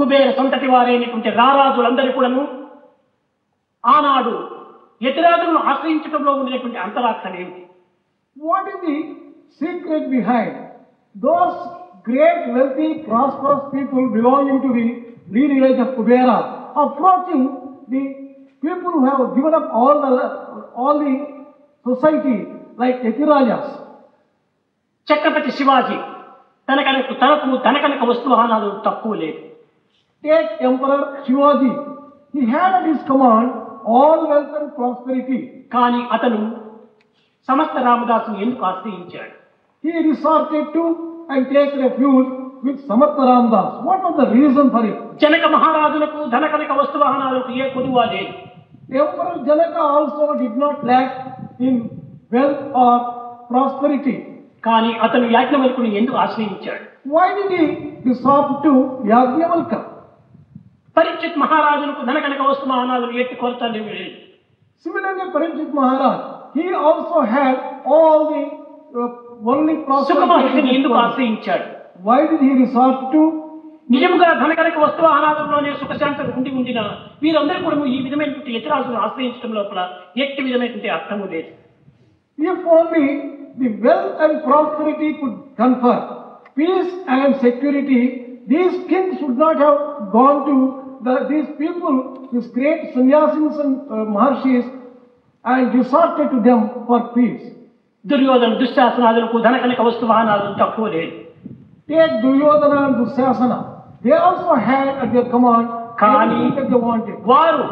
కుబేర సంతతి వారైనటువంటి రారాజులందరూ కూడాను ఆనాడు యతిరాజులను ఆశ్రయించడంలో ఉండినటువంటి అంతరార్థం ఏమిటి? What is the secret behind those great, wealthy, prosperous people belonging to the lineage of Kubera approaching the people who have given up all the society like Yatirajas? చక్రవర్తి శివాజీ తనకు ధనకనక వస్తువాహనాలు తక్కువ లేదు. Take Emperor Shivaji. He had at his command all wealth and prosperity. కానీ అతను సమస్త రామదాసుని ఎందుకు ఆశ్రయించాడు? He resorted to and take refuge with Samartha Ramdas. What was the reason for it? Janaka మహారాజులకు ధనకనక వస్తువాహనాలకు ఏ కొదువా లేదు. Emperor Janaka also did not lack in wealth or prosperity. కానీ అతను యాజ్ఞవల్కుని ఎందుకు ఆశ్రయించాడు? Why did he resort to Yajnavalkya? Parikshit మహారాజులకు ధనకనక వస్తువాహనాలు ఎట్టి కొరత లేదు. Similarly, Parikshit Maharaj, he also had all the worldly సుఖమహర్షిని ఎందుకు prosperity. ఆశ్రయించాడు? Why did he resort to? నిజముగా ధనకనక వస్తువాహనాలలోనే సుఖశాంతులు ఉండిన వీరందరూ కూడా ఈ విధమైనటువంటి యతిరాజులను ఆశ్రయించడం లోపల ఎట్టి విధమైనటువంటి అర్థము లేదు. If only the wealth and prosperity could confer peace and security, these kings should not have gone to these people, these great sannyasis and maharshis, and resorted to them for peace. Duryodhana దుశ్శాసనాదులకు ధనకనక వస్తువాహనాలు తక్కువ లేదు. Take Duryodhana and Dusyasana. They also had at their command everything that they wanted. వారు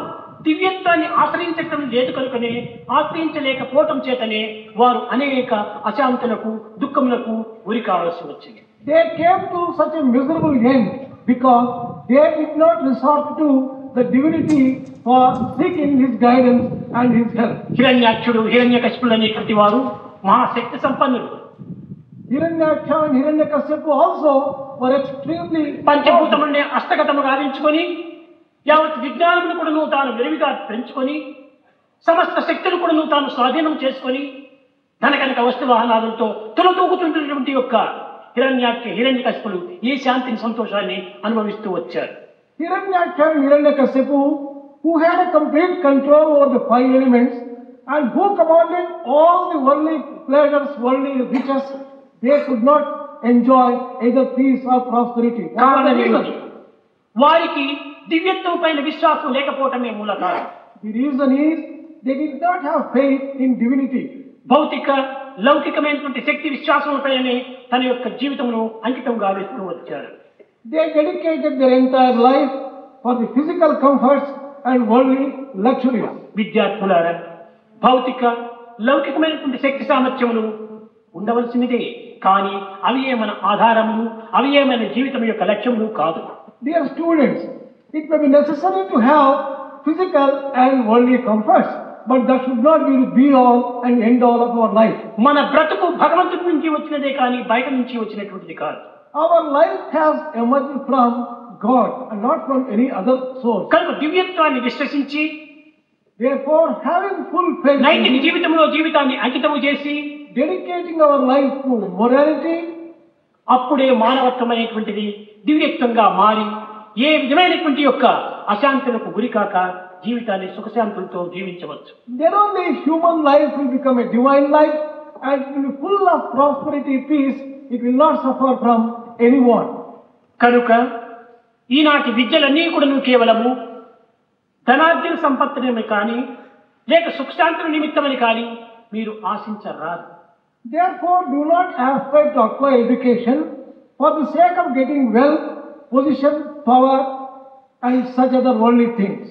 దివ్యత్వాన్ని ఆశ్రయించటం లేదు కనుకనే, ఆశ్రయించలేకపోవటం చేతనే వారు అనేక అశాంతులకు దుఃఖములకు ఉరి కావాల్సి వచ్చింది. They came to such a miserable end because they did not resort to the divinity for seeking his guidance and his help. హిరణ్యాక్షుడు హిరణ్యకశిపుడు అనేటువంటి వారు మహాశక్తి సంపన్నులు. Hiranyaksha and Hiranyakashipu also were extremely పంచభూతములనే హస్తగతము గావించుకొని యావత్ విజ్ఞానమును కూడాను తాను విరివిగా పెంచుకొని సమస్త శక్తులు కూడాను తాను స్వాధీనం చేసుకొని ధనకనక వస్తువాహనాలతో తులతూగుతుంటున్నటువంటి యొక్క హిరణ్యకశిపులు ఈ శాంతిని సంతోషాన్ని అనుభవిస్తూ వచ్చారు. Hiranyaksha and Hiranyakashipu, who had a complete control over the five elements and who commanded all the worldly pleasures, worldly riches, they could not enjoy either peace or prosperity. కారణం ఏమిటి? వారికి దివ్యత్వం పైన విశ్వాసం లేకపోవటమే మూల కారణం. The reason is they did not have faith in divinity. భౌతిక లౌకికమైనటువంటి శక్తి విశ్వాసములపైనే తన యొక్క జీవితమును అంకితం గావిస్తూ వచ్చారు. They dedicated their entire life for the physical comforts and worldly luxuries. విద్యార్థులారా, భౌతిక లౌకికమైనటువంటి శక్తి సామర్థ్యములు ఉండవలసినదే, కానీ అవి మన ఆధారములు, అవి మన జీవితం యొక్క లక్ష్యములు కాదు. Dear students, it may be necessary to have physical and worldly comforts, but that should not be the be all and end all of our life. మన బ్రతుకు భగవంతుడి నుంచి వచ్చినదే కానీ బయట నుంచి వచ్చినటువంటిది కాదు. Our life has emerged from God and not from any other source. కనుక దివ్యత్వాన్ని విశ్వసించి Therefore, having full faith, నైతిక జీవితంలో జీవితాన్ని అంకితము చేసి dedicating our life to morality, అప్పుడే మానవత్వం అనేటువంటిది దివ్యత్వంగా మారి ఏ విధమైనటువంటి యొక్క అశాంతులకు గురికాక జీవితాన్ని సుఖశాంతులతో జీవించవచ్చు. then only human life will become a divine life and it will be full of prosperity, peace. It will not suffer from anyone. కనుక ఈనాటి విద్యలన్నీ కూడా కేవలము ధనార్జన సంపత్తిని కానీ లేక సుఖశాంతుల నిమిత్తమని కానీ మీరు ఆశించరాదు. Therefore, do not aspire to acquire education for the sake of getting wealth, position, power, and such other worldly things.